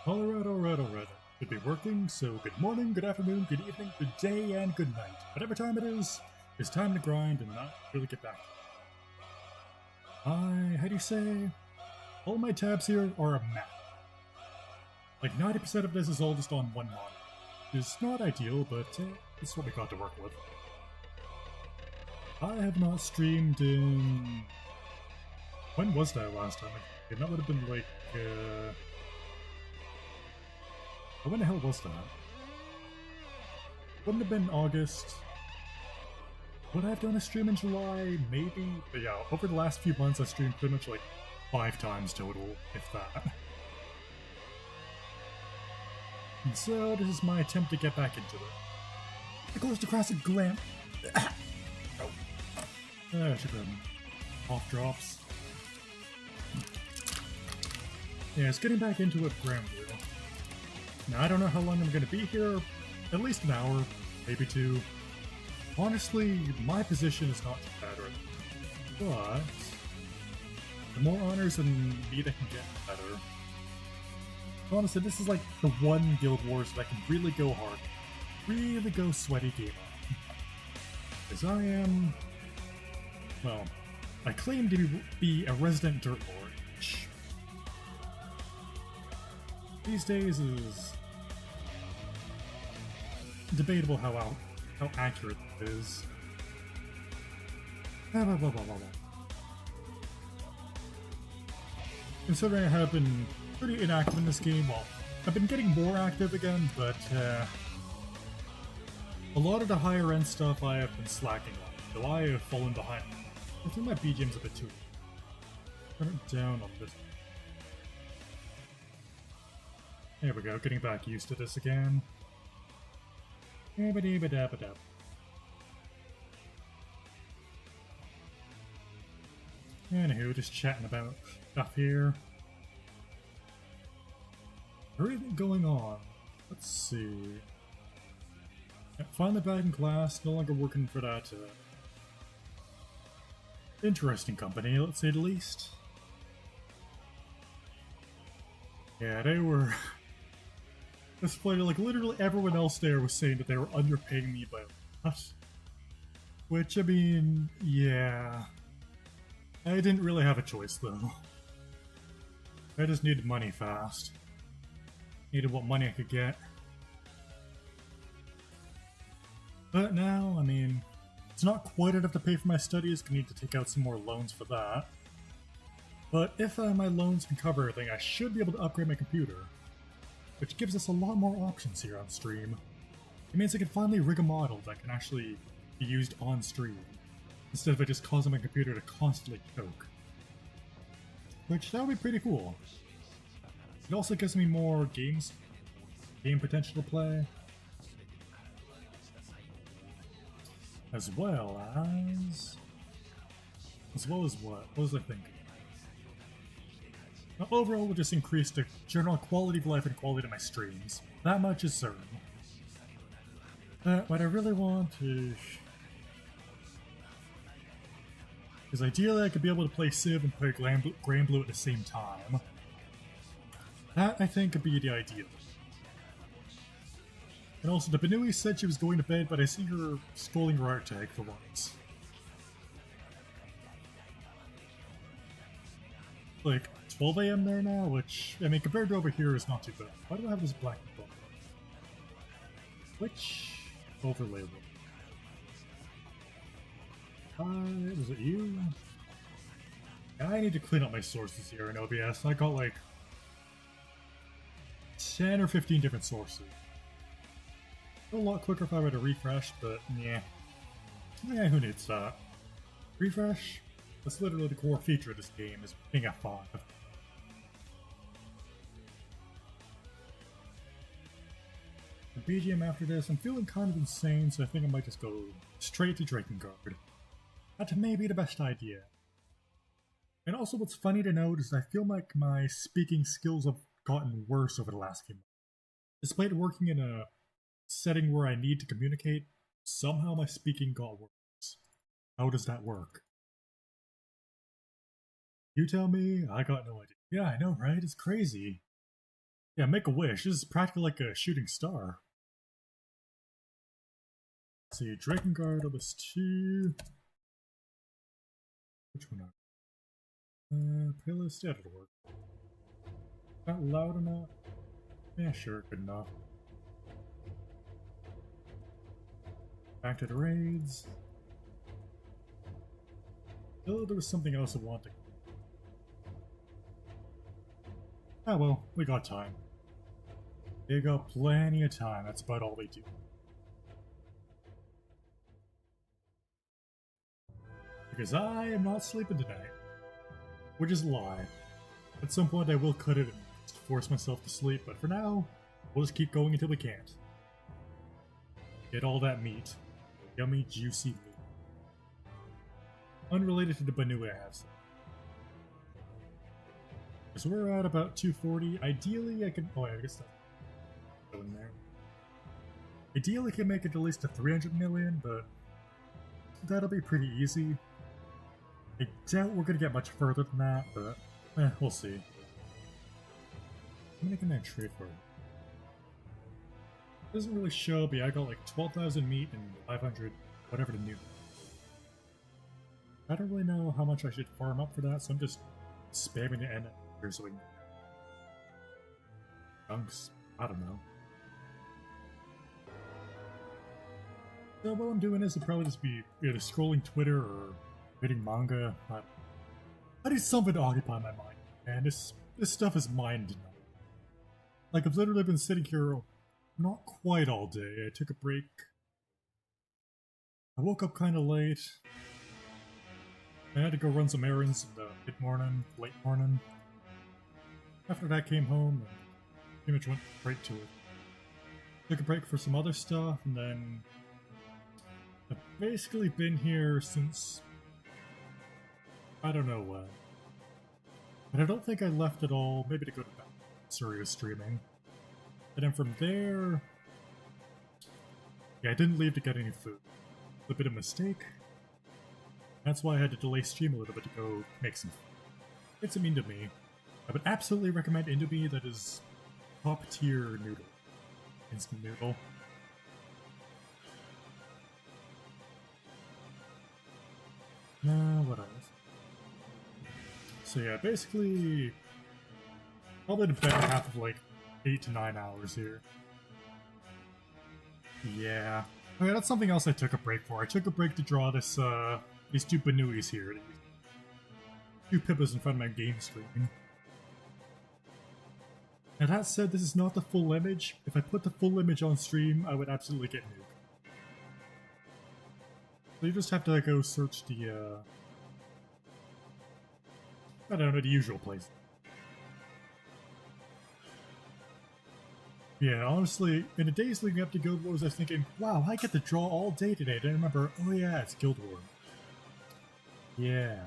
Alright. Should be working, so good morning, good afternoon, good evening, good day, and good night. Whatever time it is, it's time to grind and not really get back. How do you say? All my tabs here are a map. Like 90% of this is all just on one monitor. It's not ideal, but it's what we got to work with. I have not streamed in... When was that last time? That would have been like... When the hell was that? Wouldn't have been August. Would I have done a stream in July? Maybe? But yeah, over the last few months I streamed pretty much like 5 times total, if that. And so this is my attempt to get back into it. Of course, the classic glam. I should have off drops. Yeah, it's getting back into it, granblue. Now, I don't know how long I'm going to be here, at least an hour, maybe 2. Honestly, my position is not too bad right now, but the more honors and meat I can get, the better. Honestly, this is like the one Guild Wars that I can really go hard, really go sweaty game on. Because I am, well, I claim to be a resident dirtlord, which these days is debatable how accurate it is. Considering I have been pretty inactive in this game, well, I've been getting more active again, but a lot of the higher end stuff I have been slacking on, so I have fallen behind. I think my BGM's a bit too low. Turn it down on this. There we go, getting back used to this again. Anywho, just chatting about stuff here. Everything going on. Let's see. Finally back in class, no longer working for that interesting company, let's say the least. Yeah, they were... This player, like, literally everyone else there was saying that they were underpaying me by a lot. Which, I mean, yeah. I didn't really have a choice, though. I just needed money fast. Needed what money I could get. But now, I mean, it's not quite enough to pay for my studies, I need to take out some more loans for that. But if my loans can cover everything, I should be able to upgrade my computer. Which gives us a lot more options here on stream. It means I can finally rig a model that can actually be used on stream, instead of it just causing my computer to constantly choke. Which, that would be pretty cool. It also gives me more game potential to play. As well as what? What was I thinking? Now, overall, will just increase the general quality of life and quality of my streams. That much is certain. What I really want is ideally I could be able to play Civ and play granblue at the same time. That, I think, could be the ideal. And also, the Benui said she was going to bed, but I see her scrolling her art tag for once. Like, 12 AM there now, which, I mean, compared to over here is not too bad. Why do I have this black book? Which overlay room? Is it you? I need to clean up my sources here in OBS. I got like 10 or 15 different sources. A lot quicker if I were to refresh, but yeah. Yeah, who needs that? Refresh? That's literally the core feature of this game, is being F5. The BGM after this, I'm feeling kind of insane, so I think I might just go straight to Drakengard. That may be the best idea. And also what's funny to note is I feel like my speaking skills have gotten worse over the last few months. Despite working in a setting where I need to communicate, somehow my speaking got worse. How does that work? You tell me, I got no idea. Yeah, I know, right? It's crazy. Yeah, make a wish. This is practically like a shooting star. Let's see, Drakengard of this 2. Which one are playlist? Yeah, that'll work. Not loud enough? Yeah, sure, good enough. Back to the raids. Oh, there was something else I wanted. Ah well, we got time. They got plenty of time, that's about all they do. Because I am not sleeping tonight. Which is a lie. At some point I will cut it and force myself to sleep, but for now, we'll just keep going until we can't. Get all that meat. Yummy, juicy meat. Unrelated to the Banui I have. So we're at about 240. Ideally, I can. Oh, yeah, I guess that's going there. Ideally, I can make it at least to 300 million, but that'll be pretty easy. I doubt we're gonna get much further than that, but we'll see. How many can I trade for? Doesn't really show, but yeah, I got like 12,000 meat and 500 whatever the new. I don't really know how much I should farm up for that, so I'm just spamming the end here so we can. Chunks. I don't know. So what I'm doing is I'll probably just be either scrolling Twitter or reading manga. I need something to occupy my mind, and this stuff is mind. Like I've literally been sitting here not quite all day. I took a break. I woke up kind of late. I had to go run some errands in the mid-morning, late morning. After that, I came home and pretty much went right to it. Took a break for some other stuff, and then I've basically been here since I don't know when. But I don't think I left at all, maybe to go to bed. Sorry, was streaming. And then from there... Yeah, I didn't leave to get any food. A bit of a mistake. That's why I had to delay stream a little bit to go make some food. It's a mean to me. I would absolutely recommend Indomie. That is top tier noodle. Instant noodle. What else? So yeah, basically probably the better half of like 8 to 9 hours here. Yeah. Okay, that's something else I took a break for. I took a break to draw this these two Banuis here. Two Pippas in front of my game screen. And that said, this is not the full image. If I put the full image on stream, I would absolutely get nuked. So you just have to go search the I don't know, the usual place. Yeah, honestly, in the days leading up to Guild Wars, I was thinking, wow, I get to draw all day today. Then I remember, oh yeah, it's Guild Wars. Yeah.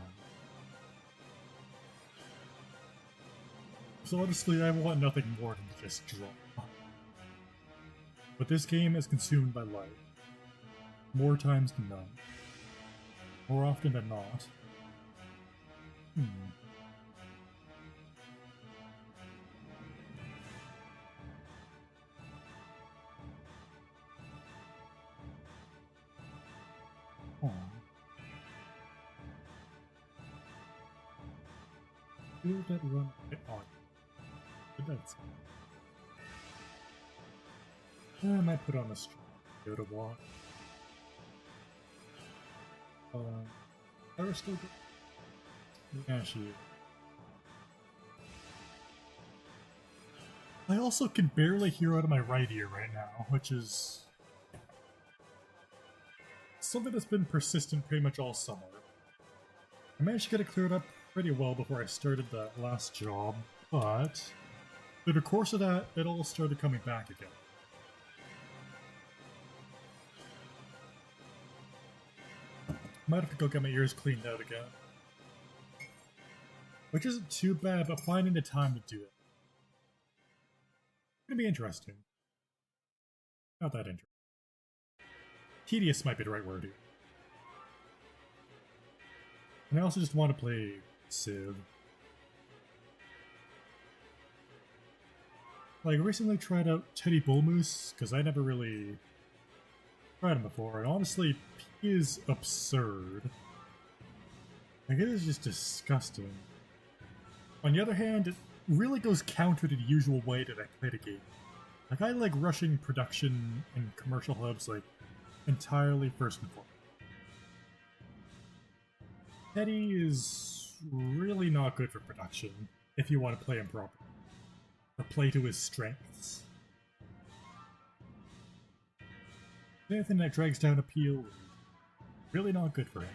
So honestly, I want nothing more than to just draw. But this game is consumed by life. More times than none. More often than not. Will that run on? But that's... I might put on a stream. Go to walk. Are still good? Yeah, she is. I also can barely hear out of my right ear right now, which is something that's been persistent pretty much all summer. I managed to get it cleared up pretty well before I started that last job, but through the course of that, it all started coming back again. Might have to go get my ears cleaned out again. Which isn't too bad, but finding the time to do it. It's gonna be interesting. Not that interesting. Tedious might be the right word here. And I also just want to play Civ. like recently tried out Teddy Bullmoose because I never really tried him before, and honestly, he is absurd. Like, it is just disgusting. On the other hand, it really goes counter to the usual way that I play the game. Like, I like rushing production and commercial hubs, like, entirely first and foremost. Teddy is really not good for production if you want to play him properly, or play to his strengths. Anything that drags down appeal is really not good for him.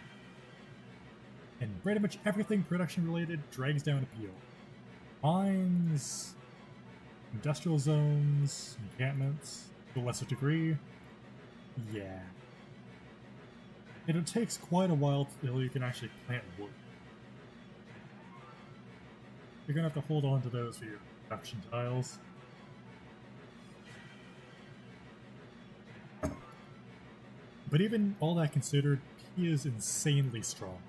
And pretty much everything production related drags down appeal. Mines, industrial zones, encampments, to a lesser degree. Yeah. And it takes quite a while till you can actually plant wood. You're gonna have to hold on to those for your production tiles. But even all that considered, he is insanely strong.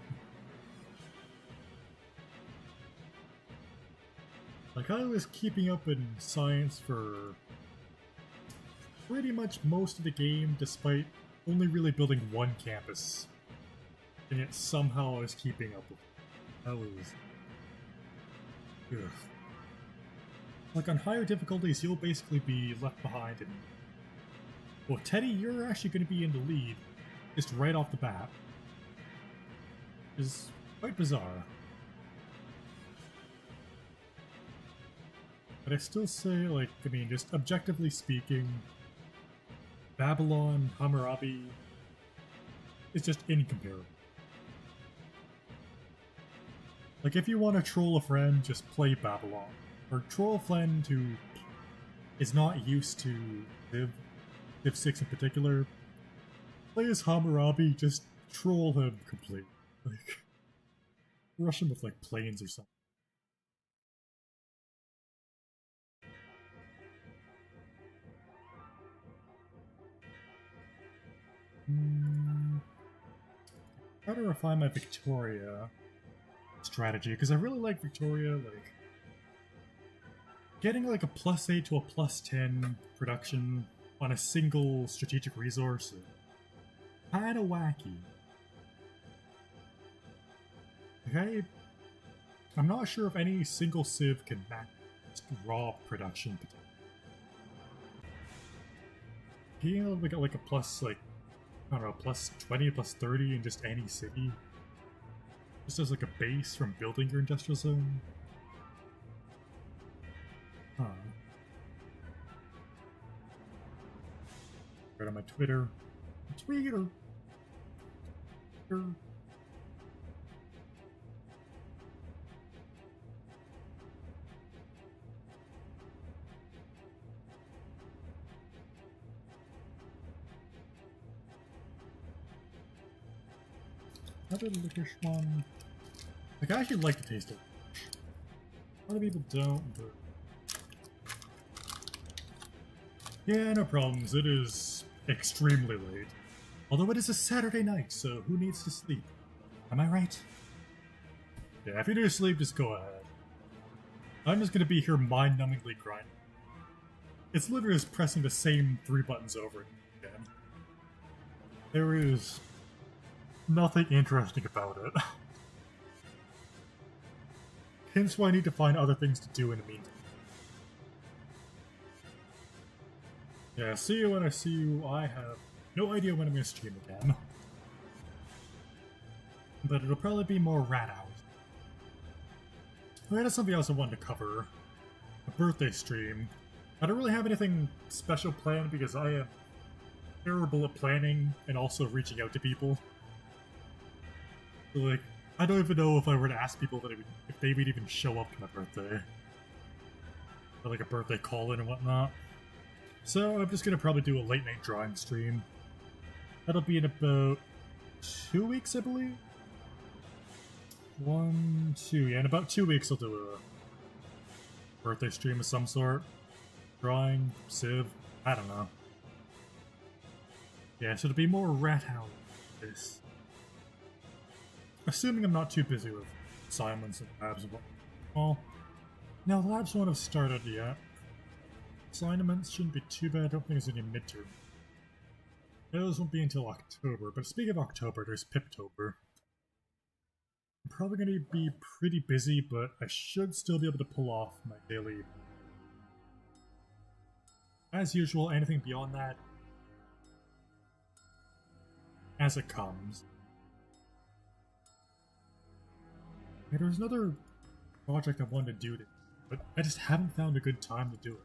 Like, I was keeping up in science for pretty much most of the game, despite only really building one campus. And yet somehow I was keeping up with it. That was... ugh. Like, on higher difficulties, you'll basically be left behind and... well, Teddy, you're actually going to be in the lead, just right off the bat. It's quite bizarre. But I still say, like, I mean, just objectively speaking, Babylon, Hammurabi is just incomparable. Like, if you want to troll a friend, just play Babylon. Or troll a friend who is not used to Civ 6 in particular, play as Hammurabi, just troll him completely. Like, rush him with, like, planes or something. Try to refine my Victoria strategy, because I really like Victoria, like, getting like a +8 to a +10 production on a single strategic resource is kinda wacky. Okay, I'm not sure if any single Civ can match raw production potential. Being able to get like a I don't know, +20, +30 in just any city. Just as like a base from building your industrial zone. Huh. Right on my Twitter. Twitter. Another licorice one. Like, I actually like the taste of it. A lot of people don't, but... yeah, no problems. It is extremely late. Although it is a Saturday night, so who needs to sleep? Am I right? Yeah, if you need to sleep, just go ahead. I'm just gonna be here mind-numbingly grinding. It's literally just pressing the same 3 buttons over again. There is... nothing interesting about it. Hence why I need to find other things to do in the meantime. Yeah, see you when I see you. I have no idea when I'm going to stream again. But it'll probably be more rat hours. Oh, that's something else I wanted to cover. A birthday stream. I don't really have anything special planned because I am terrible at planning and also reaching out to people. So, like, I don't even know if I were to ask people if they would even show up to my birthday. Or like a birthday call-in and whatnot. So I'm just gonna probably do a late night drawing stream. That'll be in about 2 weeks, I believe? 1, 2, yeah, in about 2 weeks I'll do a birthday stream of some sort. Drawing, Civ, I don't know. Yeah, so it'll be more rat house than this. Assuming I'm not too busy with assignments and labs and what. Well, no, labs won't have started yet. assignments shouldn't be too bad. I don't think there's any midterm. Those won't be until October, but speaking of October, there's Piptober. I'm probably going to be pretty busy, but I should still be able to pull off my daily. As usual, anything beyond that, as it comes. Yeah, there was another project I wanted to do, but I just haven't found a good time to do it.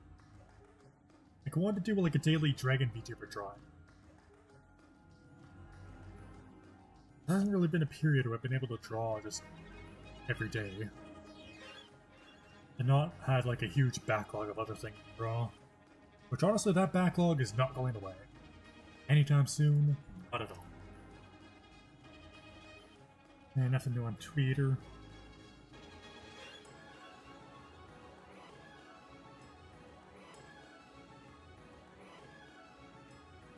Like, I wanted to do like a daily Dragon VTuber drive. There hasn't really been a period where I've been able to draw just every day. And not had like a huge backlog of other things to draw. Which honestly, that backlog is not going away. Anytime soon, not at all. And nothing new on Twitter.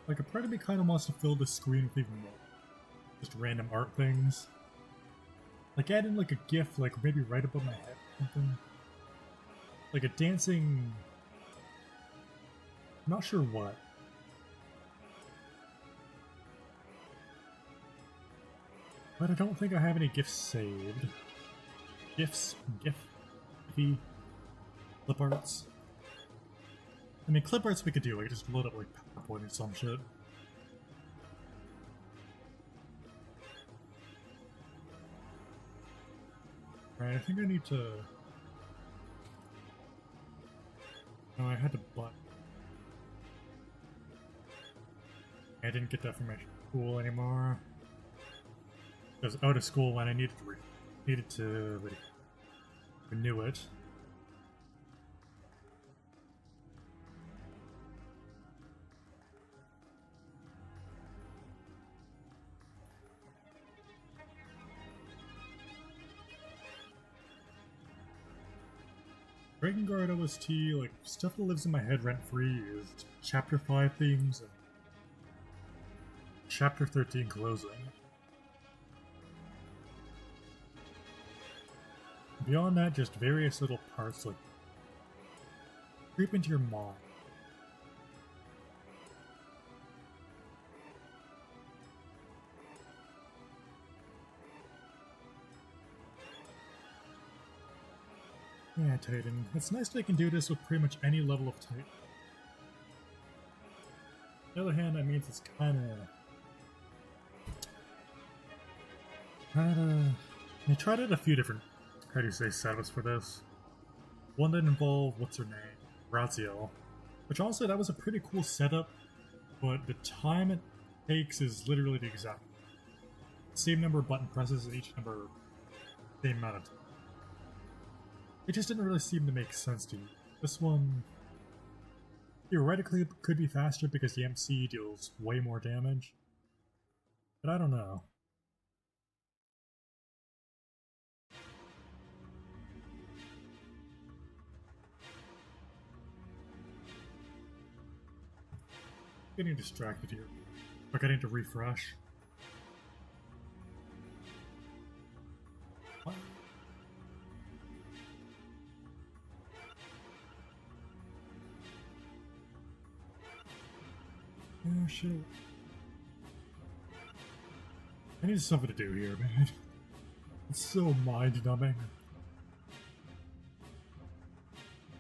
Like, a part of me kind of wants to fill the screen with even more. Just random art things. Like, add in like a GIF, like maybe right above my head or something. Like a dancing... I'm not sure what. But I don't think I have any GIFs saved. GIFs? GIF? Clip arts? I mean, clip arts we could do, like just load up like PowerPoint or some shit. Alright, I think I need to... No, I had to butt. I didn't get that from my school anymore. I was out of school when I needed to renew it. Breaking Guard OST, like, stuff that lives in my head rent-free is Chapter 5 themes and Chapter 13 closing. Beyond that, just various little parts, like, creep into your mind. Yeah, Titan. It's nice that I can do this with pretty much any level of Titan. On the other hand, that means it's I tried out a few different, how do you say, setups for this. One that involved, what's her name? Raziel. Which honestly, that was a pretty cool setup, but the time it takes is literally the exact same number of button presses and each number same amount of time. It just didn't really seem to make sense to me. This one theoretically could be faster because the MC deals way more damage, but I don't know. Getting distracted here. Like I need to refresh. What? Oh shit. I need something to do here, man. It's so mind-numbing.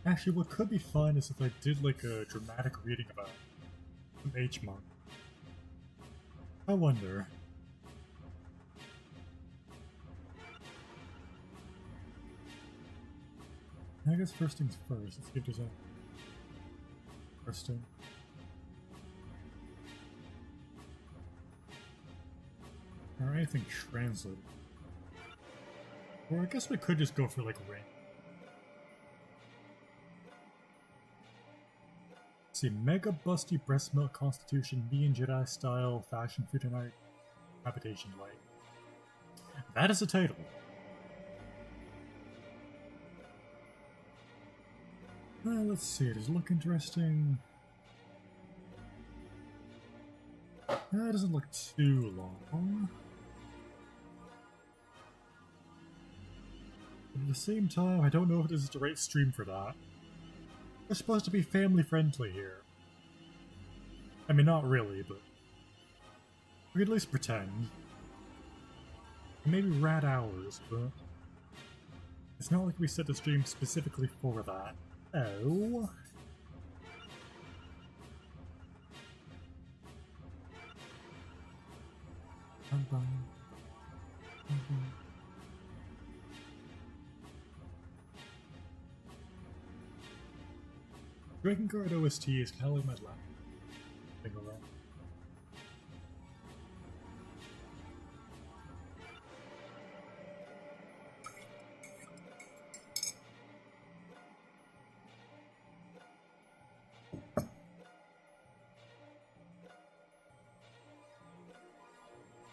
Actually, what could be fun is if I did like a dramatic reading about some H-mark. I wonder. I guess first things first. Let's see if there's a first thing. Or anything translated. Or I guess we could just go for like rank. Let's see, Mega Busty Breast Milk Constitution, Me and Jedi Style, Fashion Future Night, Habitation Light. That is the title. Let's see, does it look interesting? That doesn't look too long. But at the same time, I don't know if this is the right stream for that. We're supposed to be family friendly here. I mean, not really, but we could at least pretend. Maybe rat hours, but it's not like we set the stream specifically for that. Oh. Dragon Guard OST is kind of like my lap. Thing around.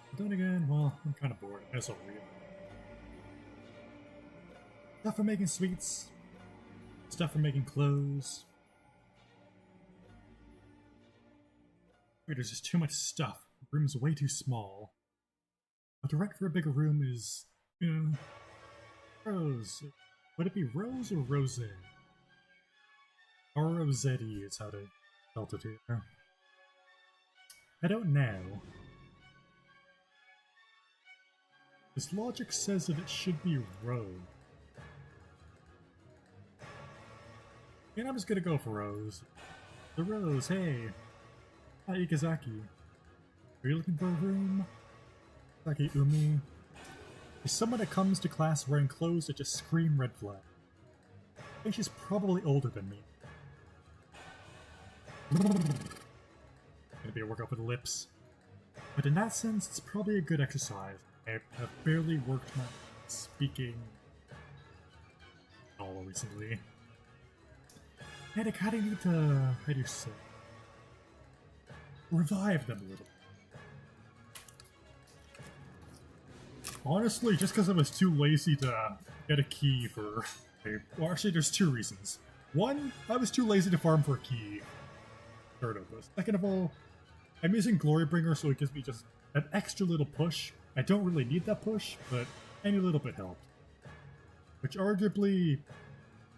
But then again, well, I'm kind of bored. That's all real. Stuff for making sweets. Stuff for making clothes. Wait, there's just too much stuff. The room's way too small. A direct for a bigger room is, you know, Rose. Would it be Rose or Rose? Or Rosetti is how to spell it here. I don't know. This logic says that it should be Rose. And I'm just gonna go for Rose. The Rose, hey! Hi, Ikazaki. Are you looking for a room? Saki Umi. There's someone that comes to class wearing clothes that just scream red flag. I think she's probably older than me. Gonna be a workout for the lips. But in that sense, it's probably a good exercise. I have barely worked my speaking all recently. And I kinda need to, how do you say, revive them a little. Honestly, just because I was too lazy to get a key for well, actually, there's two reasons. One, I was too lazy to farm for a key. Third of this. Second of all, I'm using Glorybringer, so it gives me just an extra little push. I don't really need that push, but any little bit helped. Which arguably,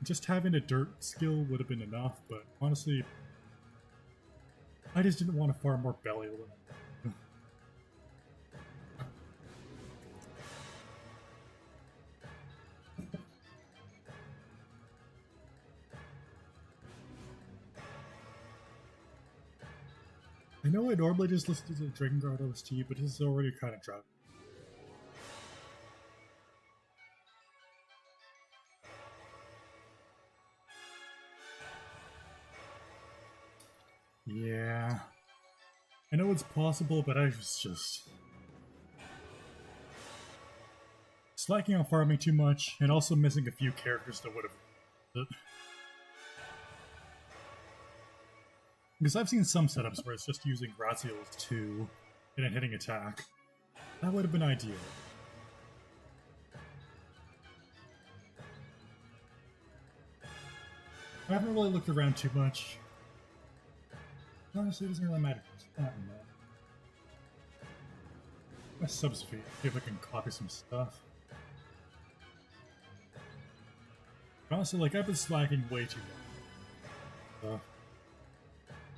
just having a dirt skill would have been enough, but honestly, I just didn't want to farm more Belial. I know I normally just listen to the Dragon Guard OST, but this is already kind of dry. Yeah. I know it's possible, but I was just slacking on farming too much, and also missing a few characters that would have. Because I've seen some setups where it's just using Graziel's 2 and then hitting attack. That would have been ideal. I haven't really looked around too much. Honestly, it doesn't really matter. My subspeed, see if I can copy some stuff. Honestly, like, I've been slacking way too long.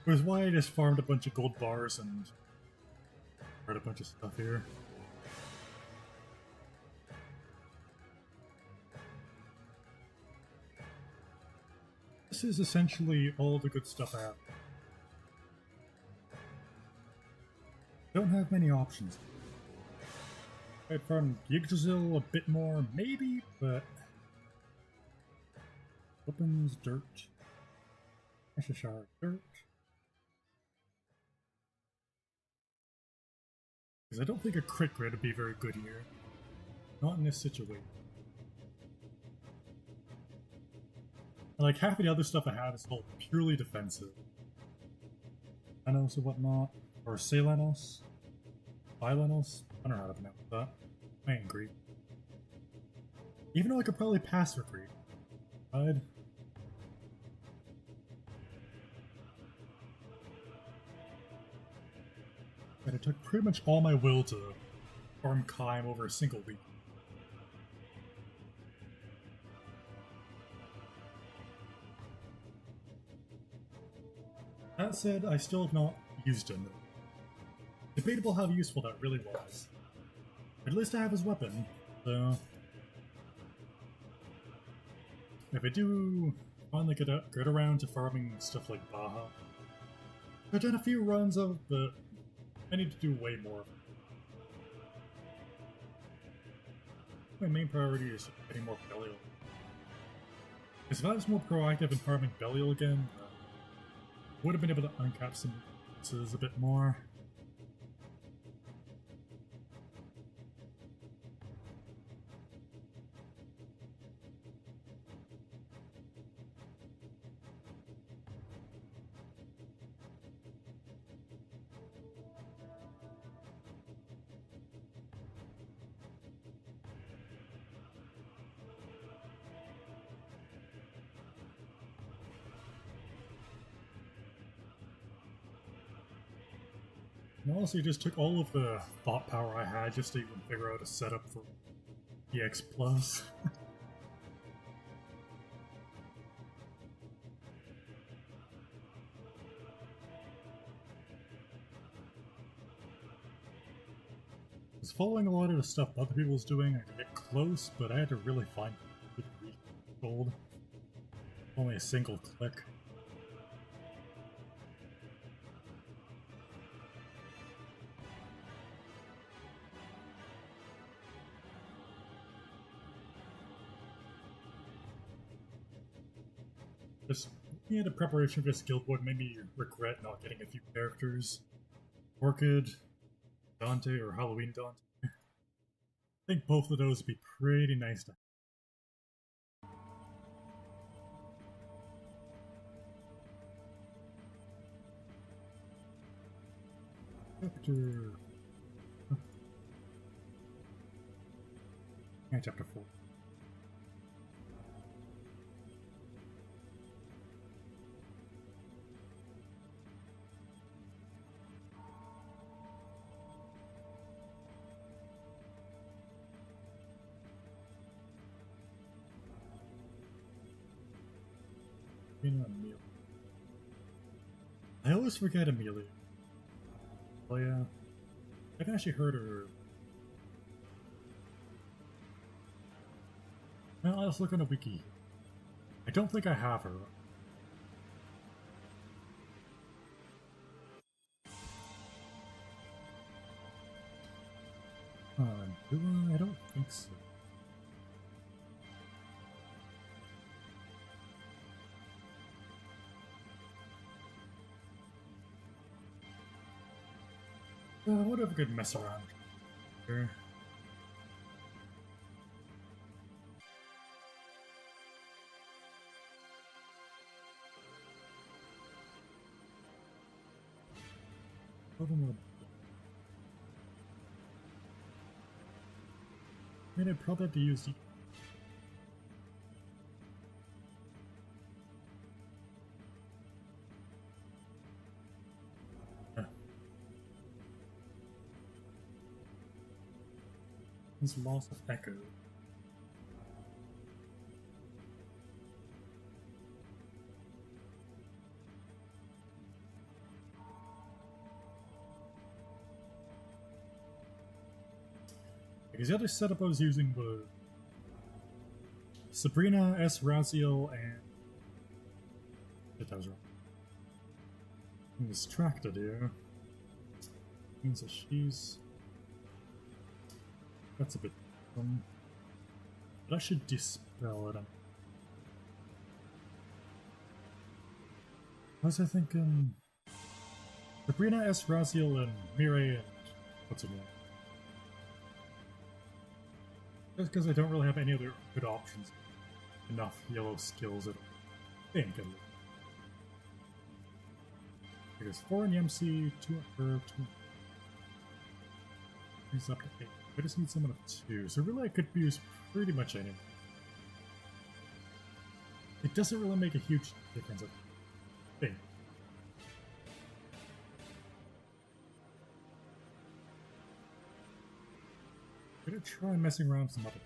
Which is why I just farmed a bunch of gold bars and read a bunch of stuff here. This is essentially all the good stuff I have. Don't have many options. I'd farm Yggdrasil a bit more, maybe, but opens dirt. Ashashar dirt. Because I don't think a crit grid would be very good here. Not in this situation. And like half of the other stuff I have is all purely defensive. Anos or whatnot. Or Selenos. Bilenos? I don't know how to pronounce that. I ain't Greek. Even though I could probably pass for Greek. I'd... But it took pretty much all my will to farm Kaim over a single week. That said, I still have not used him. Debatable how useful that really was. At least I have his weapon, so... If I do finally get around to farming stuff like Baja, I've done a few runs of, but I need to do way more. My main priority is getting more Belial. Because if I was more proactive in farming Belial again, would have been able to uncap some bonuses a bit more. And honestly, just took all of the thought power I had just to even figure out a setup for EX Plus. I was following a lot of the stuff other people was doing. I could get close, but I had to really find good gold. Only a single click. Just looking at the preparation for this guild board made me regret not getting a few characters. Orchid, Dante, or Halloween Dante. I think both of those would be pretty nice to have. Chapter... Yeah, chapter 4. Amelia. I always forget Amelia. Oh yeah. I've actually heard of her. Well, let's look on a wiki. I don't think I have her. Do I? I don't think so. Whatever, could mess around here. I mean, I'd probably have to use the... His loss of echo. Because the other setup I was using was Sabrina, S. Raziel, and... Shit, that was wrong. It was Tracted here. Means that she's... That's a bit but I should dispel it. I was thinking Sabrina, S. Raziel, and Mireille, and what's her name? Just because I don't really have any other good options. Enough yellow skills, I think. Because 4 in the MC, 2 at her, 2. He's up to 8. I just need someone of 2, so really I could use pretty much anything. It doesn't really make a huge difference, I think. I'm gonna try messing around with some other.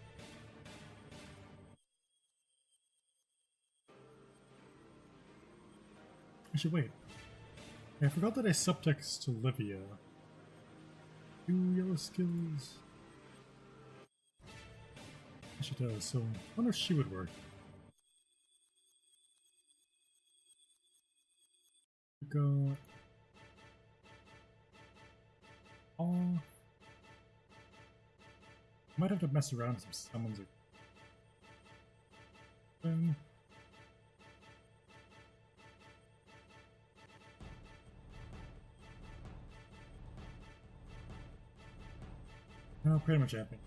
Actually, wait. I forgot that I subtext Olivia. 2 yellow skills. She does, so I wonder if she would work. We got... Oh... Might have to mess around with some summons or... No, pretty much everything.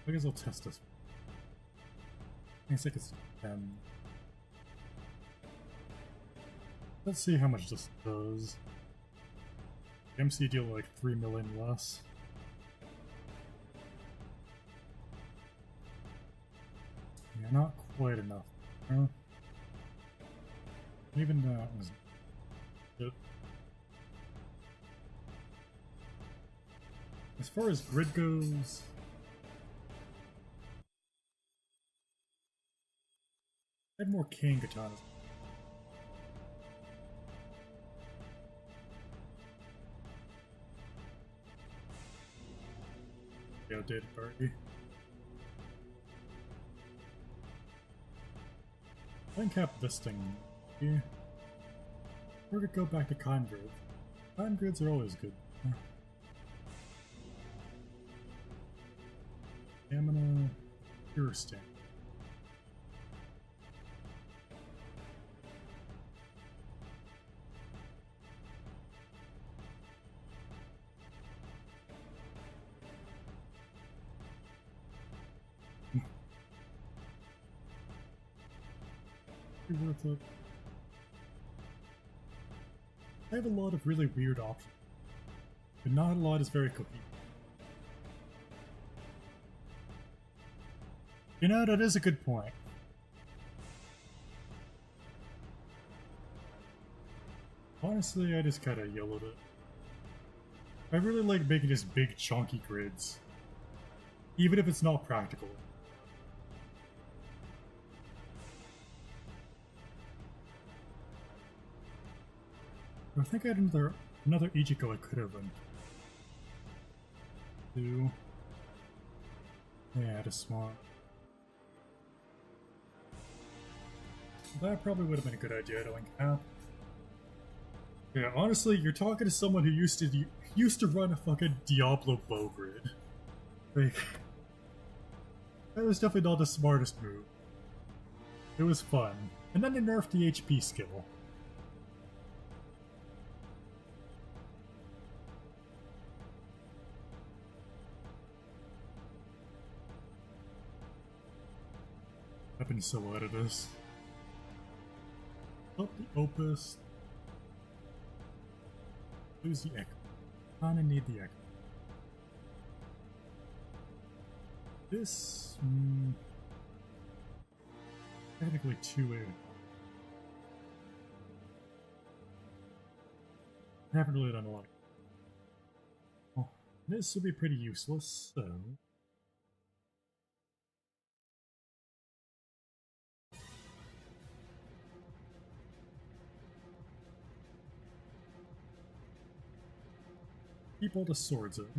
I guess I'll test this. I guess I could... let's see how much this does. MC deal like 3 million less. Yeah, not quite enough. Even that was it. As far as grid goes, I had more cane katanas. Yeah, data party. I can cap this thing. Yeah. Or we could go back to con grids. Con grids are always good. Stamina, pure stamina. Worth it. I have a lot of really weird options, but not a lot is very coherent. You know, that is a good point. Honestly, I just kind of yellowed it. I really like making just big chunky grids, even if it's not practical. I think I had another Ichigo I could have run. 2. Yeah, just swamp. That probably would have been a good idea, I don't think. Yeah, honestly, you're talking to someone who used to run a fucking Diablo bow grid. Like, that was definitely not the smartest move. It was fun. And then they nerfed the HP skill. I've been so out of this. Up the Opus. Lose the Echo. Kinda need the Echo. This... technically 2A. I haven't really done a lot. Well, this will be pretty useless, so... keep all the swords in. To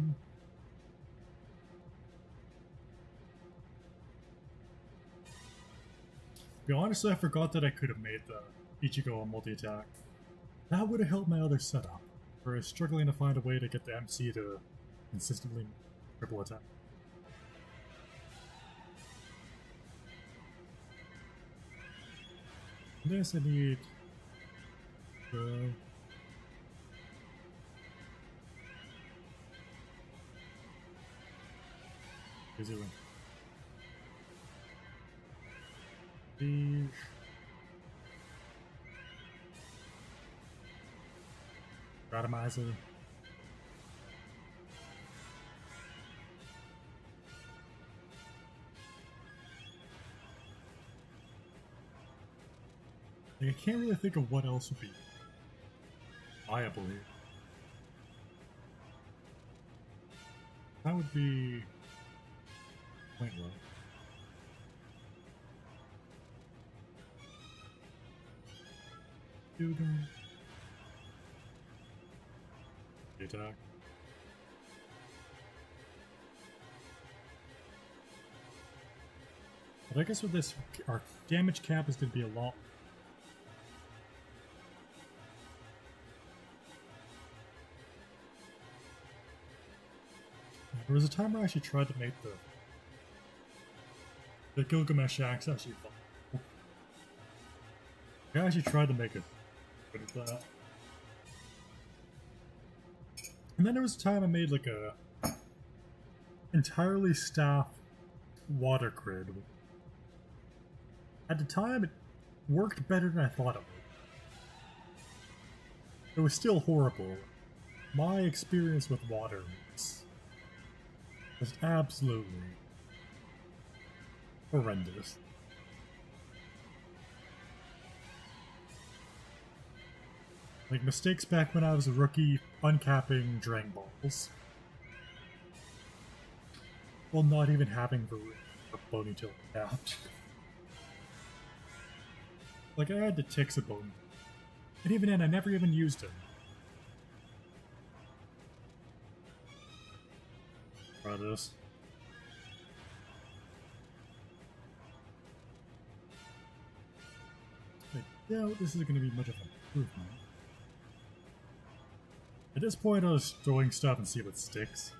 be honest, I forgot that I could have made the Ichigo a multi-attack. That would have helped my other setup, where I was struggling to find a way to get the MC to consistently triple attack. This I need the... Busy one. The... Randomizer. Like, I can't really think of what else would be viable here. That would be... pointless. Do that. Attack. But I guess with this, our damage cap is going to be a lot. There was a time where I actually tried to make the Gilgamesh axe actually fun. I actually tried to make it good at that. And then there was a time I made like a entirely staff water grid. At the time, it worked better than I thought it would. It was still horrible. My experience with water was absolutely horrendous. Like mistakes back when I was a rookie, uncapping Dragon Balls. While not even having the ponytail capped. Like I had the ticks of bone. And even then I never even used it. Try this. I doubt this is going to be much of an improvement. At this point I was throwing stuff and see what sticks.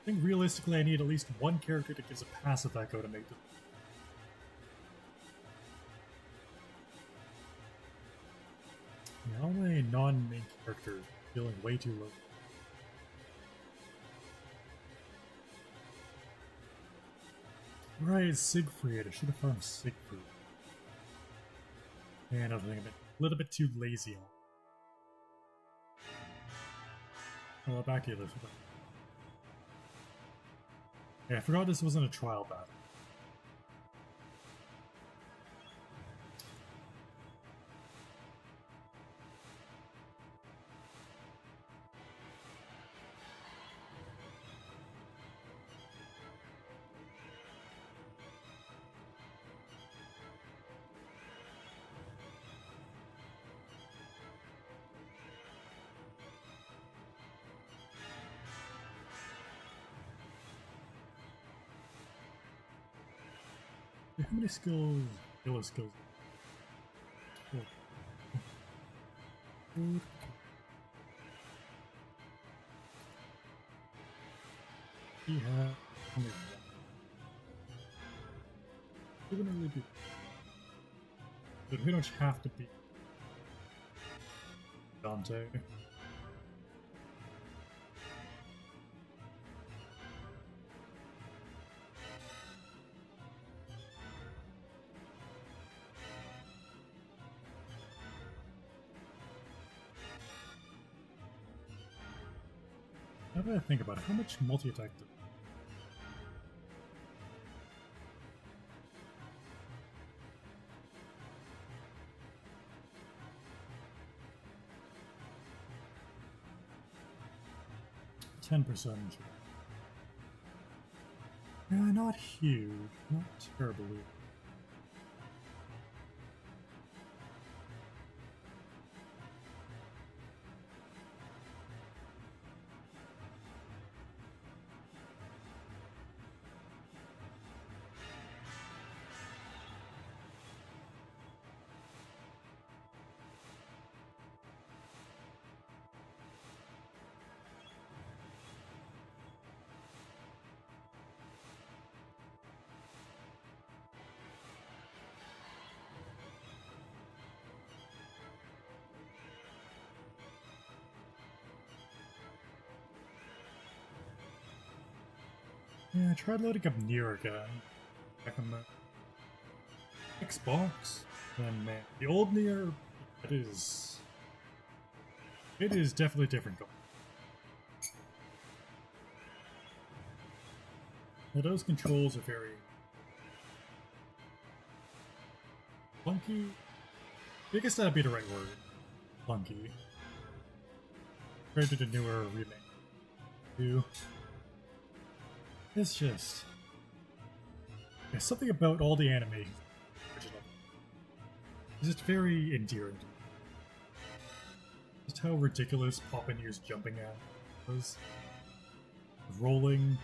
I think realistically I need at least one character that gives a passive echo to make the... Yeah, all my non-main characters feeling way too low. Right, Siegfried. I should have found Siegfried. And I was a little bit too lazy on. Oh, back here. Yeah, I forgot this wasn't a trial battle. How many skills? Yellow skills. Oh. He had only one. He wouldn't really do. But we don't have to be Dante. Now that I think about it, how much multi-attack did... %. Yeah, not huge, not terribly. Yeah, I tried loading up Nier again. Back on the Xbox. And man, the old Nier, it is definitely different. Now, those controls are very clunky. I guess that'd be the right word. Clunky. Compared to the newer remake. It's just... There's something about all the anime original. It's just very endearing. Just how ridiculous Popinier's jumping at was. Rolling.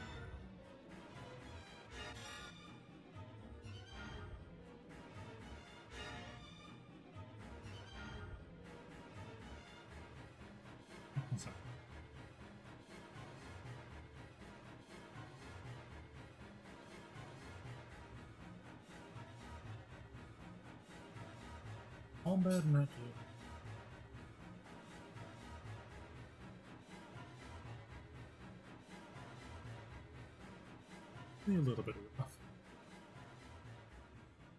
Combat not yet. A little bit rough.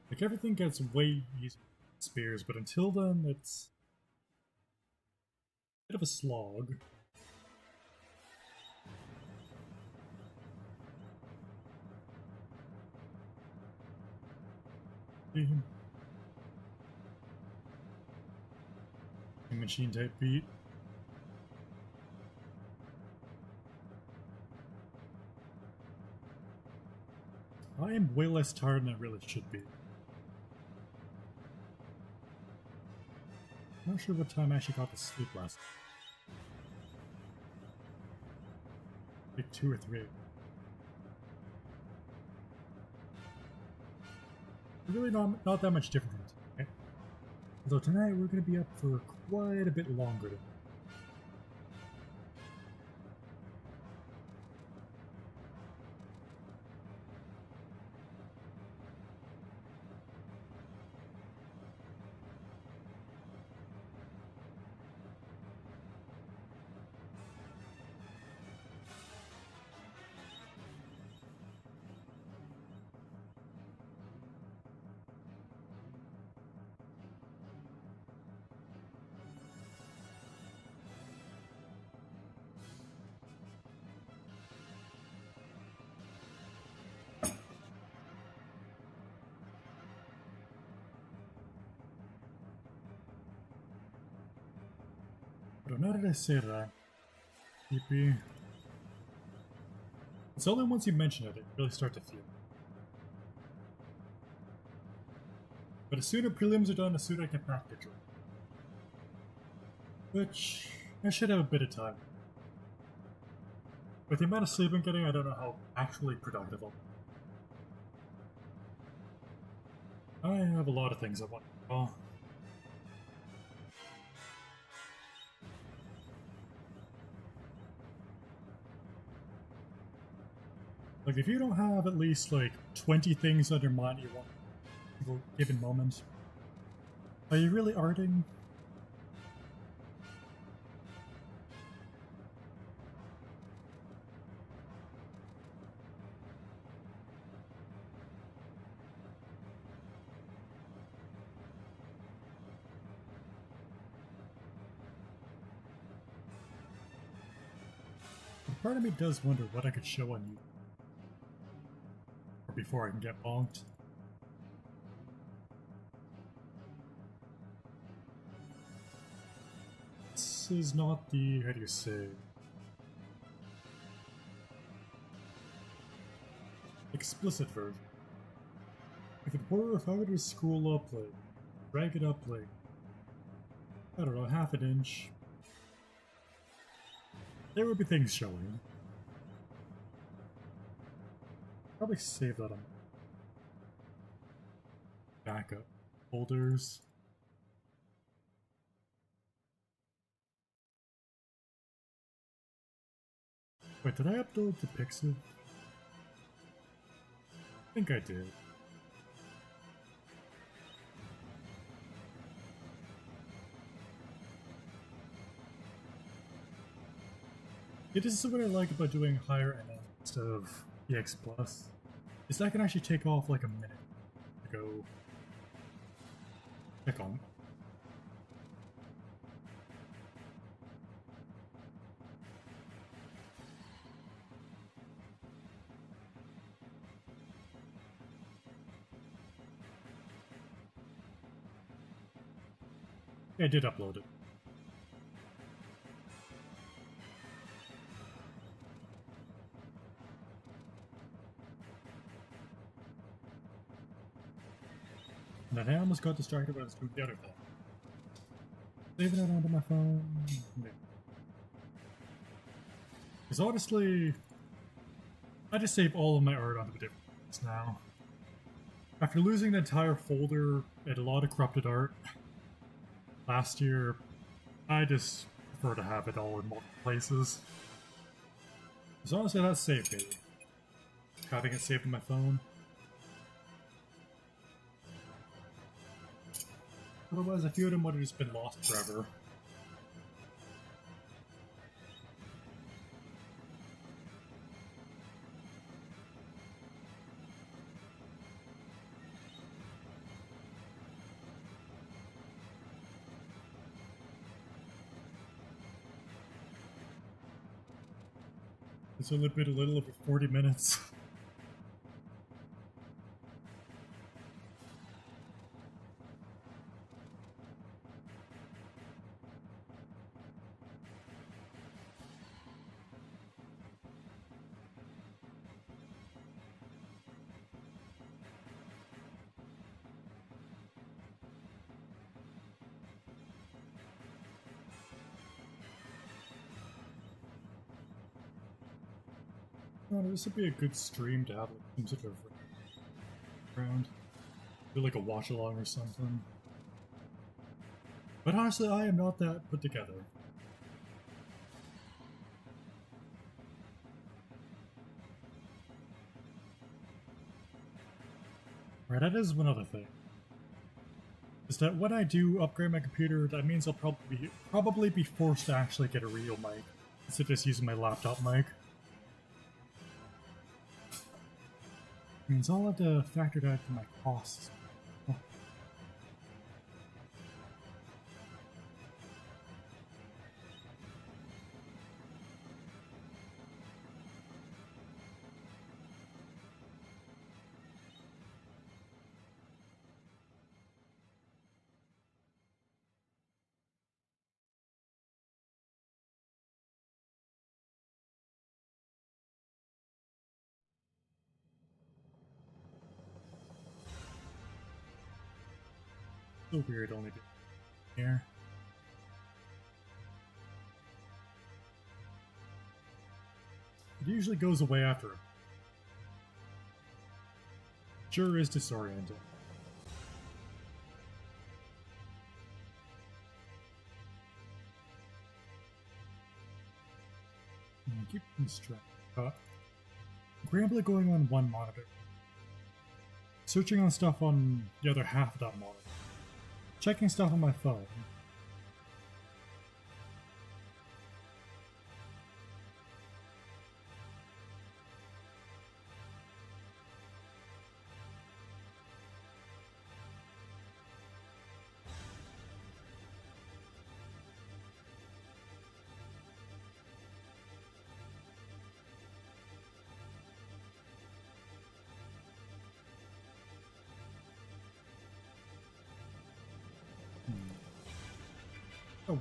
Like everything gets way easier with spears, but until then it's a bit of a slog. Machine type beat. I am way less tired than I really should be. Not sure what time I actually got to sleep last night. Like 2 or 3. Really not that much different from today. Although tonight we're going to be up for quite a bit longer. But now that I say that, creepy. It's only once you mention it, I really start to feel it. But as soon as prelims are done, as soon as I get back to drill. Which, I should have a bit of time. With the amount of sleep I'm getting, I don't know how actually productive I'll be. I have a lot of things I want to do. Like, if you don't have at least, like, 20 things on your mind you want at a given moment, are you really arting? Part of me does wonder what I could show on you before I can get bonked. This is not the, how do you say, explicit version. If it were, if I were to scroll up, like, drag it up, like, I don't know, half an inch, there would be things showing. Probably save that on backup folders. Wait, did I upload the Pixiv? I think I did. Yeah, this is what I like about doing higher NM instead of EX+. Is that I can actually take off like a minute to go check on. Yeah, I did upload it. And then I almost got distracted when I was doing the other thing. Saving it onto my phone. Because honestly, I just save all of my art onto the different ones now. After losing the entire folder and a lot of corrupted art last year, I just prefer to have it all in multiple places. Because honestly, that's safe, baby. Having it saved on my phone. Otherwise, a few of them would have just been lost forever. It's only been a little over 40 minutes. Oh, this would be a good stream to have like some sort of background. Do like a watch along or something. But honestly, I am not that put together. Right, that is one other thing. Is that when I do upgrade my computer, that means I'll probably be forced to actually get a real mic instead of just using my laptop mic. Means I'll have to factor that into my costs. Oh. So weird only being here. It usually goes away after. Sure is disorienting. Keep distracted. Granblue going on one monitor. Searching on stuff on the other half of that monitor. Checking stuff on my phone.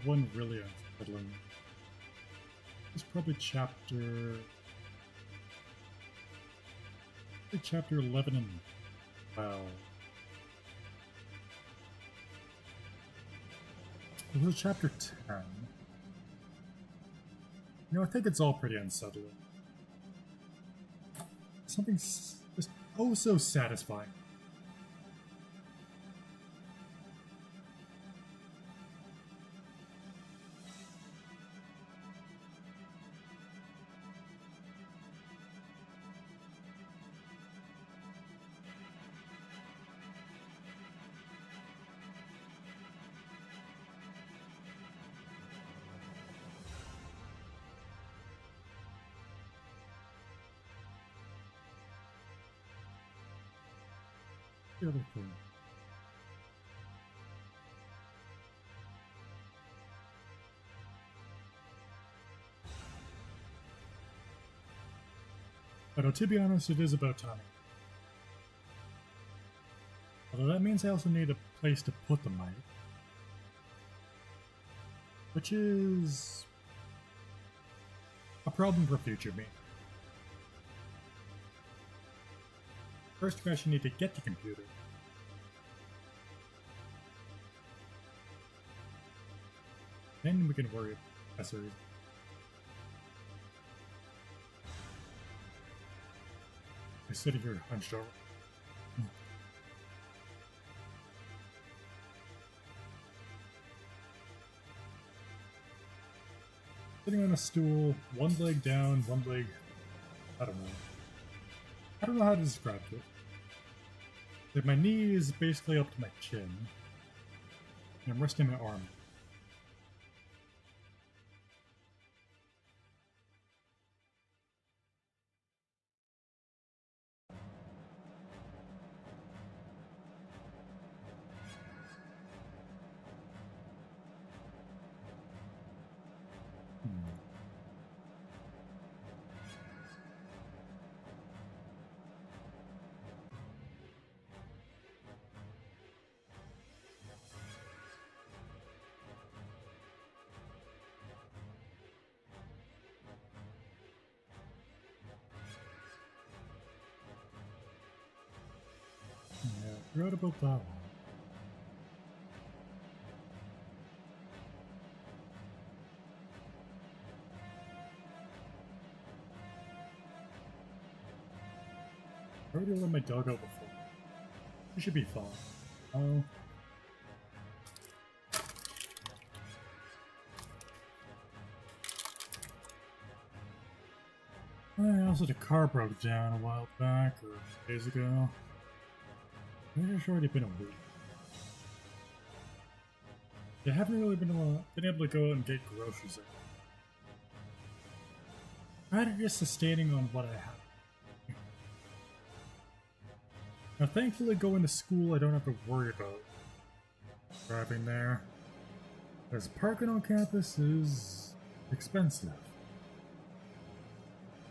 One really unsettling. It's probably chapter 11 and 12. It was chapter 10. You know, I think it's all pretty unsettling. Something's just oh so satisfying. The other thing. But to be honest, it is about time. Although that means I also need a place to put the mic. Which is a problem for future me. First, I actually need to get the computer. Then we can worry about accessories. I'm sitting here hunched over. Sitting on a stool, one leg down, one leg... I don't know. I don't know how to describe it. Like my knee is basically up to my chin. And I'm resting my arm. Yeah, forgot about that one. I already let my dog out before. It should be fine. Oh. Also, the car broke down a while back, or days ago. Maybe it's already been a week. I haven't really been able to go out and get groceries. I'm kind of just sustaining on what I have. Now, thankfully, going to school, I don't have to worry about driving there. Because parking on campus is expensive.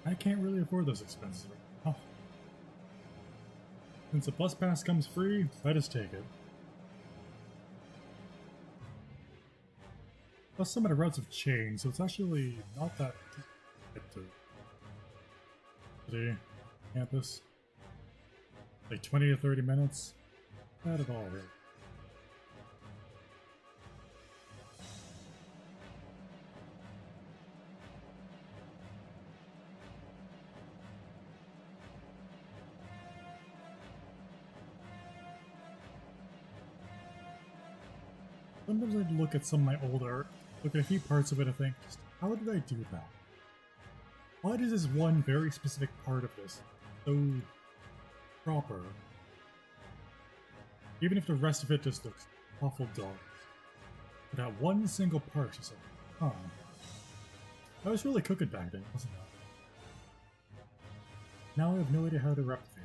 I can't really afford those expenses right now. Since the bus pass comes free, I just take it. Plus, some of the routes have changed, so it's actually not that deep to the campus. Like 20 to 30 minutes. Not at all, really. Sometimes I look at some of my old art, look at a few parts of it and think, just how did I do that? Why does this one very specific part of this so proper? Even if the rest of it just looks awful dull. But that one single part is like, huh. I was really cooking back then, wasn't I? Now I have no idea how to replicate.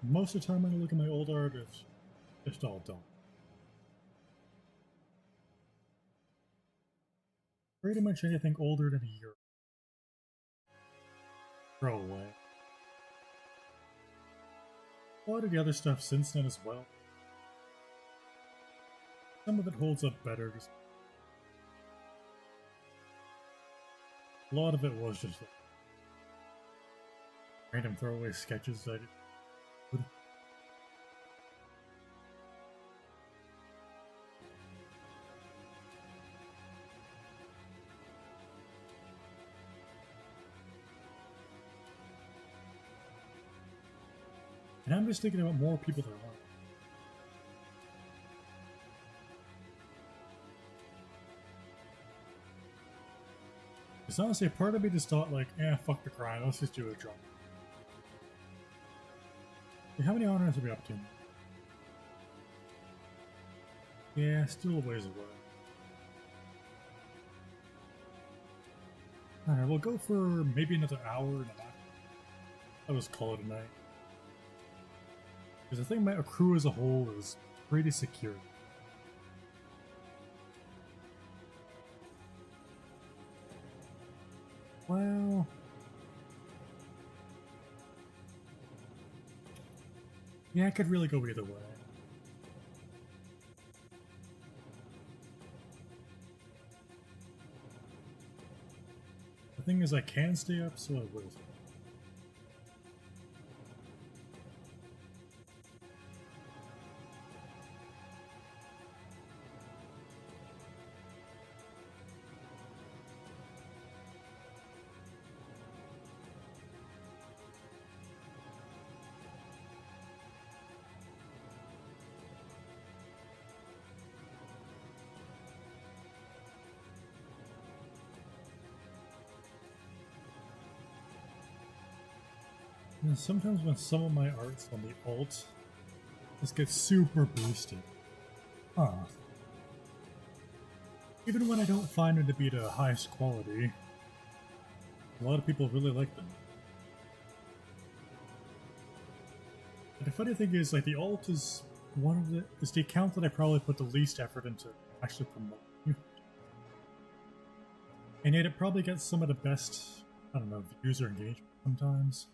Most of the time when I look at my old art, it's just all done. Pretty much anything older than a year. Throw away. A lot of the other stuff since then as well. Some of it holds up better. A lot of it was just like random throwaway sketches that I did. And I'm just thinking about more people that want. Because honestly, part of me just thought like, fuck the crime, let's just do a drop. How many honors are we up to? Yeah, still a ways away. Alright, we'll go for maybe another hour and a half. I'll just call it a night. Because I think my crew as a whole is pretty secure. Well... yeah, I could really go either way. The thing is, I can stay up, so I will. And sometimes when some of my art's on the alt, this gets super boosted. Huh. Even when I don't find them to be the highest quality, a lot of people really like them. And the funny thing is, like, the alt is is the account that I probably put the least effort into actually promoting. And yet it probably gets some of the best, I don't know, user engagement sometimes.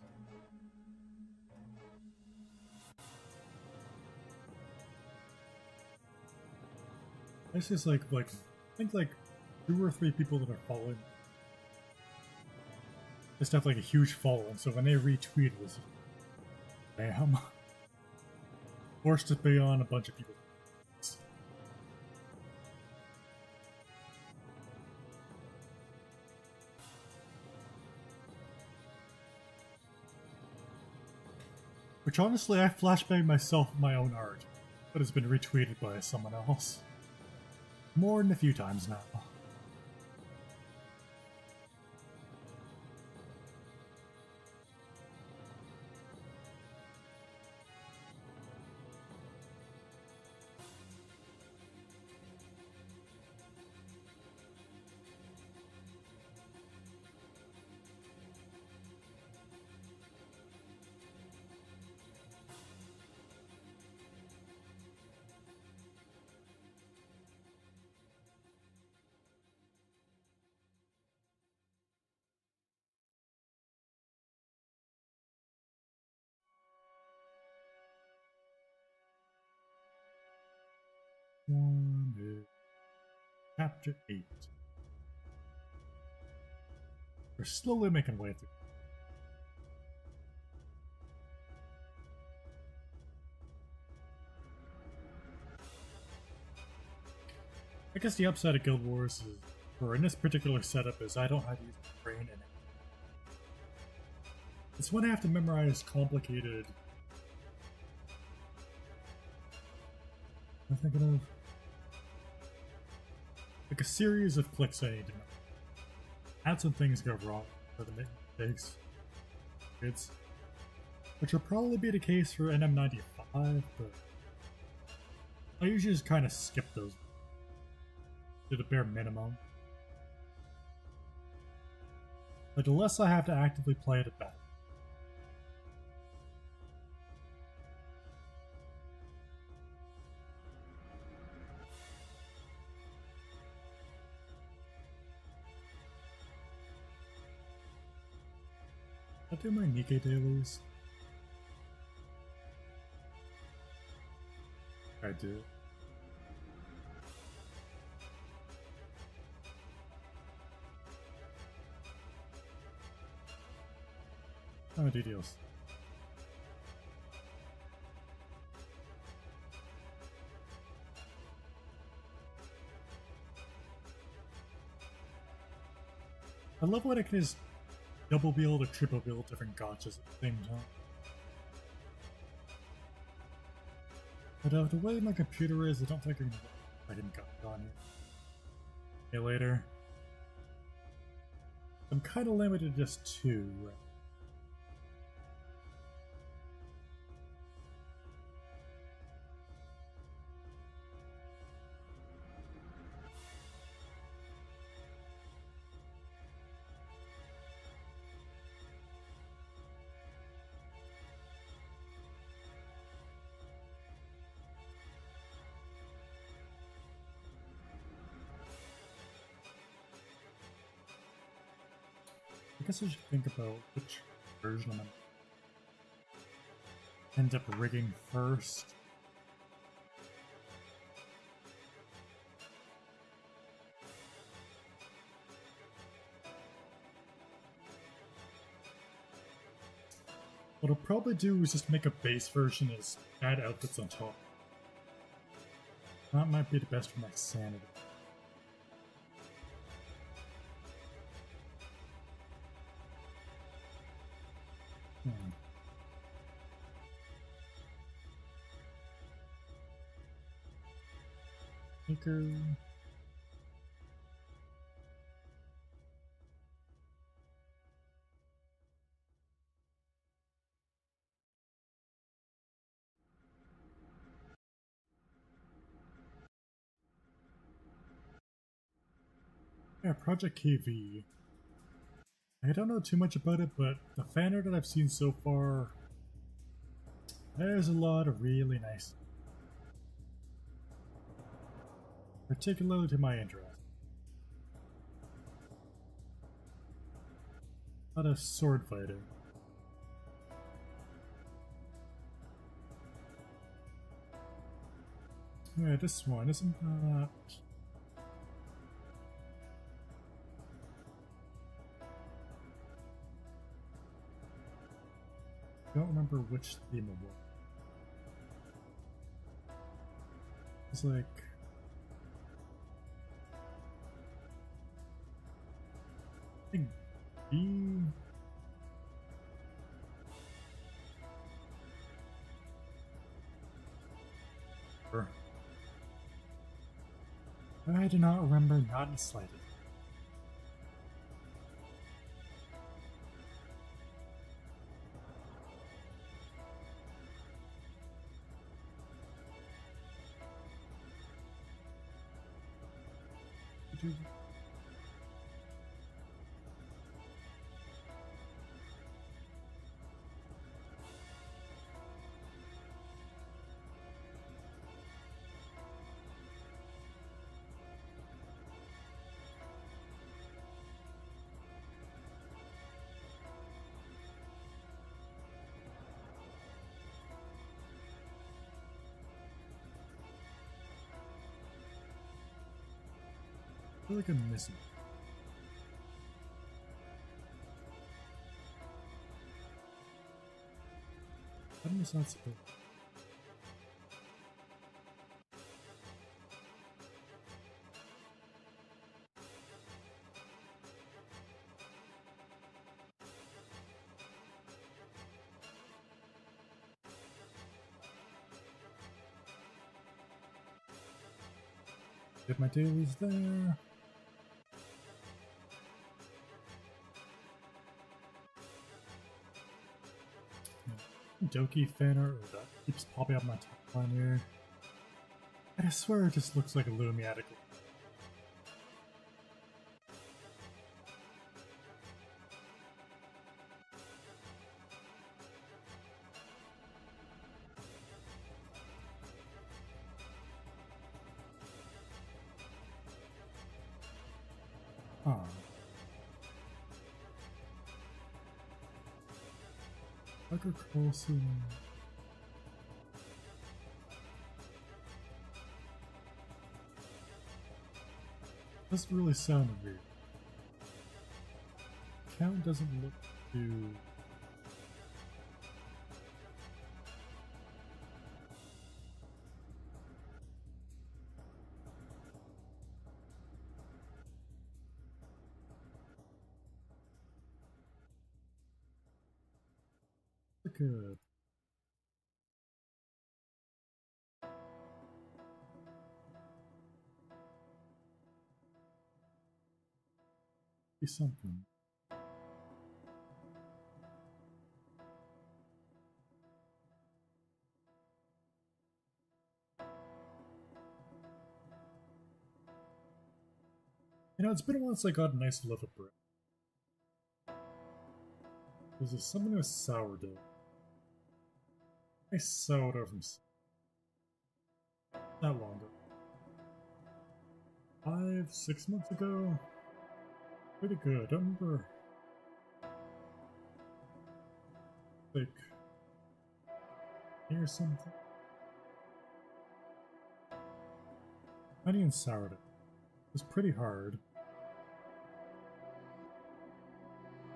It's just like I think like 2 or 3 people that are following just have like a huge following, so when they retweet it, damn, forced to be on a bunch of people. Which honestly, I flashbanged myself my own art, but it's been retweeted by someone else. More than a few times now. Chapter 8. We're slowly making way through. I guess the upside of Guild Wars is, or in this particular setup, is I don't have to use my brain in it. It's when I have to memorize complicated... I'm thinking of... like a series of clicks I need to make. Had some things go wrong for the mistakes. Kids. Which will probably be the case for NM95, but I usually just kind of skip those to the bare minimum. But the less I have to actively play it, the better. I do my Nikkei dailies. I do. Oh, details. I love when I can just double build or triple build different gotchas at the same time. But the way my computer is, I don't think I can gotcha on it. Okay, later. I'm kind of limited to just 2. Right? I guess I should think about which version I'm gonna end up rigging first. What I'll probably do is just make a base version and add outfits on top. That might be the best for my sanity. Maker. Yeah, Project KV. I don't know too much about it, but the fan art that I've seen so far, there's a lot of really nice, particularly to my interest. A lot of sword fighting. Yeah, this one isn't that. I don't remember which theme it was. It's like. I think B. I do not remember, not in the slightest. I feel like I'm missing. How am I not supposed? Get my dailies there. Doki fan art that keeps popping up my timeline here. And I swear it just looks like a Lumiatic. Huh. Tucker Carlson. Doesn't really sound weird. Count doesn't look too. Good. Be something. You know, it's been a while since I got a nice loaf of bread. There's something with sourdough. Nice sourdough from not long ago. 5-6 months ago. Pretty good. I don't remember. Like, or something. Honey and sourdough. It was pretty hard.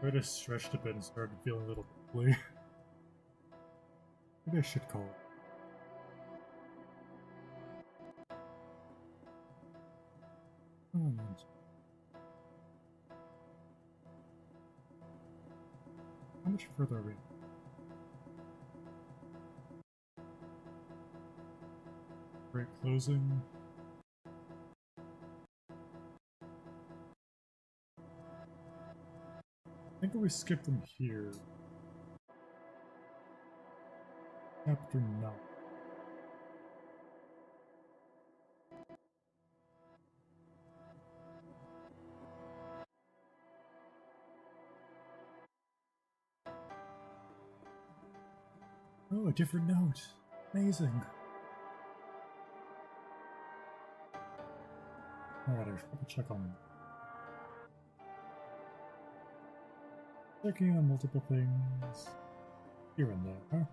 I just stretched a bit and started feeling a little quickly. Maybe I should call it. How much further are we? Great closing. I think we skip them here. Chapter 9. Oh, a different note. Amazing. Alright, I should probably check on them. Checking on multiple things. Here and there, huh?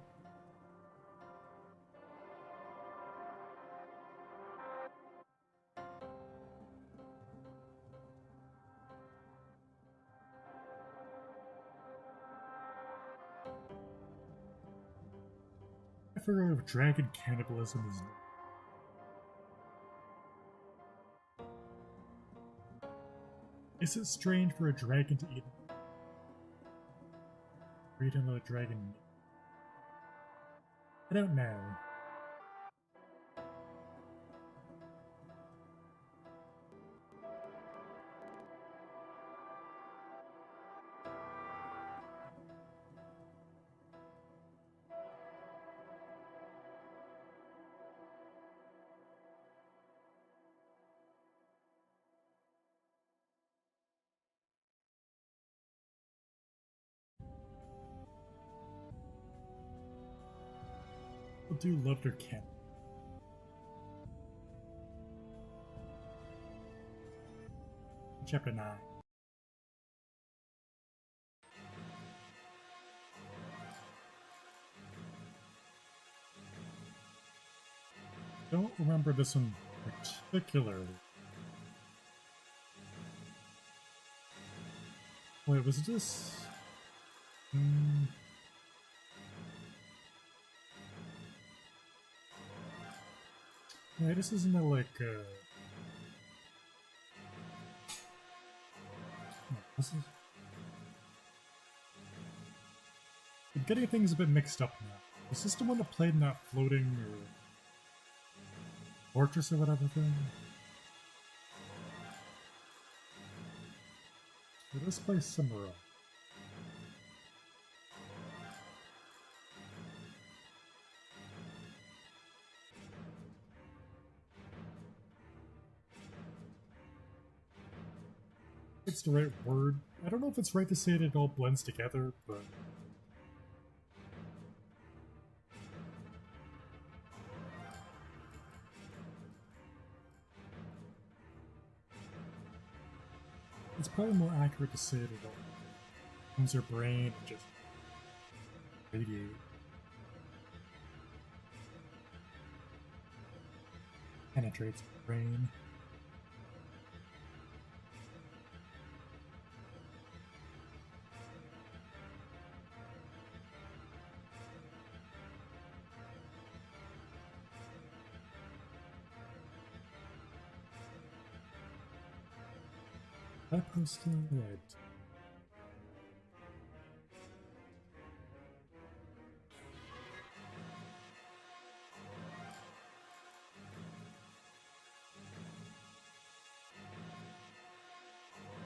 I figure if dragon cannibalism is... Is it strange for a dragon to eat another dragon? I don't know. People do love their cat. Chapter 9. Don't remember this one particularly. Wait, was this? Yeah, this isn't a, like, no, this is... I'm getting things a bit mixed up now. Is this the one that played in that floating or fortress or whatever thing? Or this place somewhere else? It's the right word. I don't know if it's right to say that it all blends together, but... It's probably more accurate to say that it all comes your brain and just radiate. Penetrates the brain. That was still right.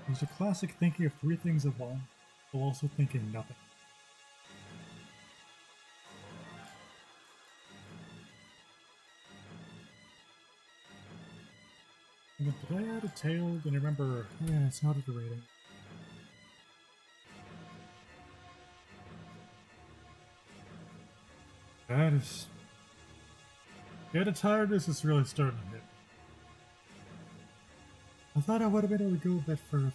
There's a classic thinking of three things at once, while also thinking nothing. And then did I add a tail? Then I remember, yeah, it's not at the rating. That is... Yeah, the tiredness is really starting to hit. I thought I would have been able to go a bit further.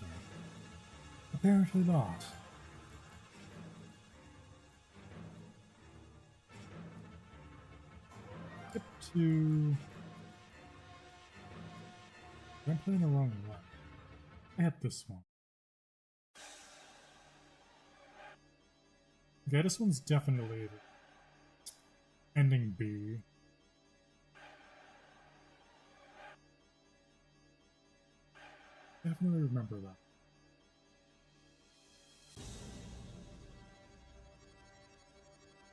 Apparently not. Skip to... I'm playing the wrong one. I had this one. Okay, this one's definitely... ending B. Definitely remember that.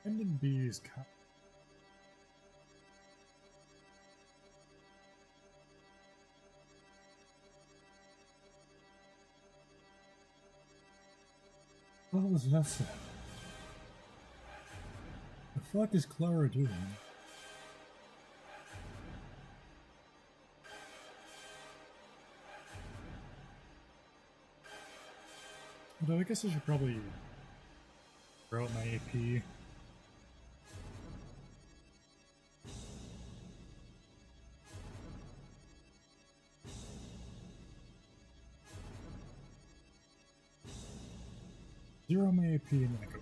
Ending B is kind. What was that sound? The fuck is Clara doing? Although I guess I should probably throw out my AP. Zero my AP and then I go.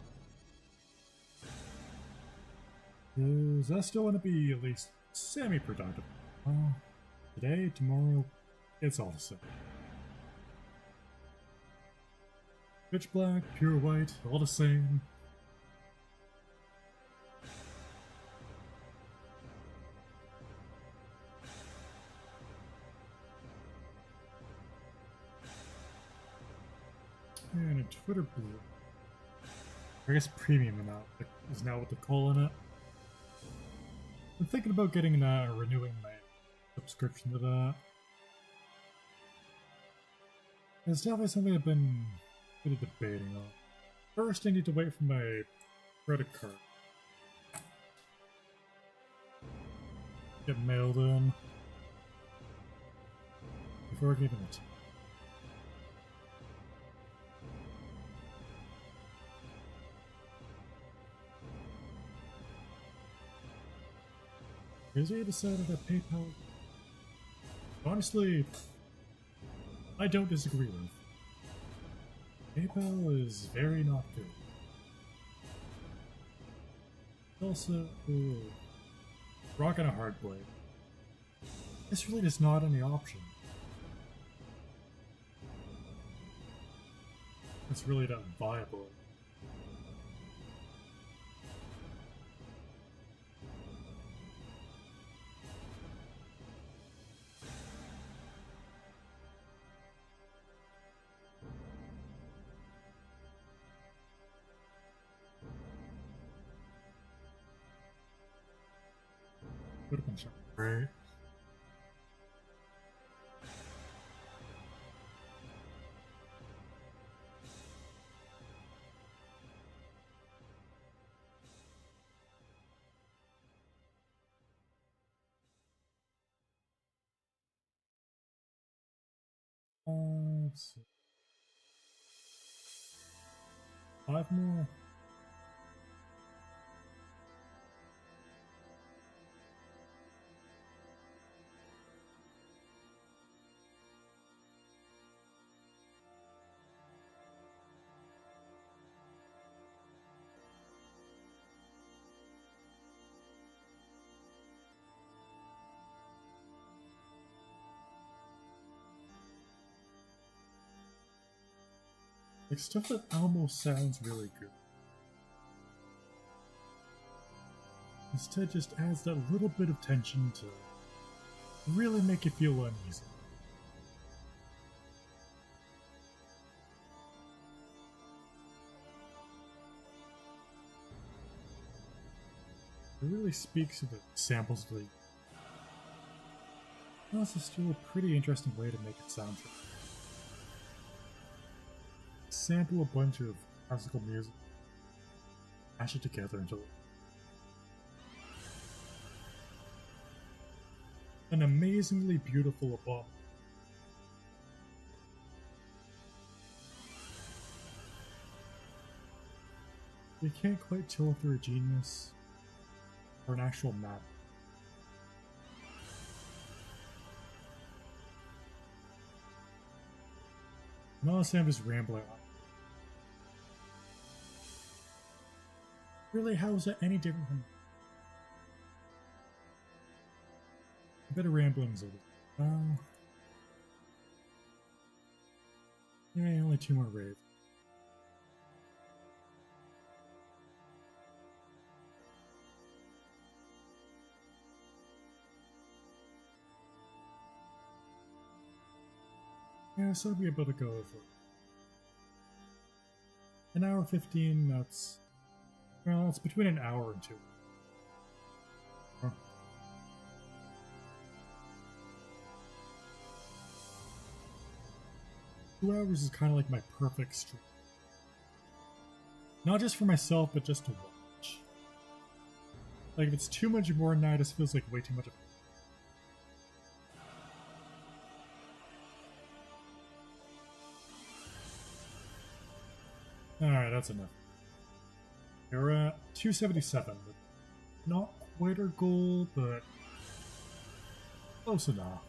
Is that still gonna be at least semi-productive? Today, tomorrow, it's all the same. Pitch black, pure white, all the same. And a Twitter blue. I guess premium amount is now what they're calling it. I'm thinking about getting that or renewing my subscription to that. It's definitely something I've been really debating on. First, I need to wait for my credit card. Get mailed in. Before I can even it. Here's where I decided that PayPal. Honestly, I don't disagree with. PayPal is very not good. Also, rocking a hard blade. This really is not any option. It's really not viable. Would have been shot. Right. Let's see. 5 more. Like stuff that almost sounds really good. Instead just adds that little bit of tension to really make you feel uneasy. It really speaks to the samples of the... Plus, it's still a pretty interesting way to make it sound good. Sample a bunch of classical music, mash it together into an amazingly beautiful album. You can't quite tell if they're a genius or an actual map. And honestly, I'm just rambling on. Really, how is that any different from a bit of ramblings of it? Yeah, only 2 more raids. Yeah, so I'll be able to go over. An hour 15, that's... Well, it's between an hour and 2. Huh. Hours is kind of like my perfect stream. Not just for myself, but just to watch. Like, if it's too much more than that, it just feels like way too much of it. Alright, that's enough. We're at 277. Not quite our goal, but close enough.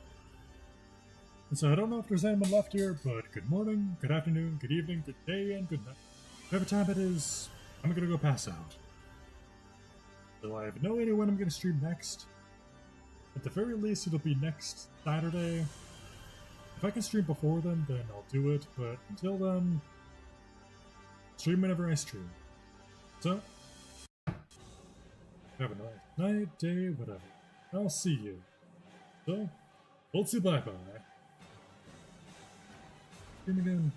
And so I don't know if there's anyone left here, but good morning, good afternoon, good evening, good day, and good night. Whatever time it is, I'm gonna go pass out. So I have no idea when I'm gonna stream next. At the very least, it'll be next Saturday. If I can stream before then I'll do it, but until then, stream whenever I stream. So, have a nice night, day, whatever. I'll see you. So, let's say bye-bye. Stream again.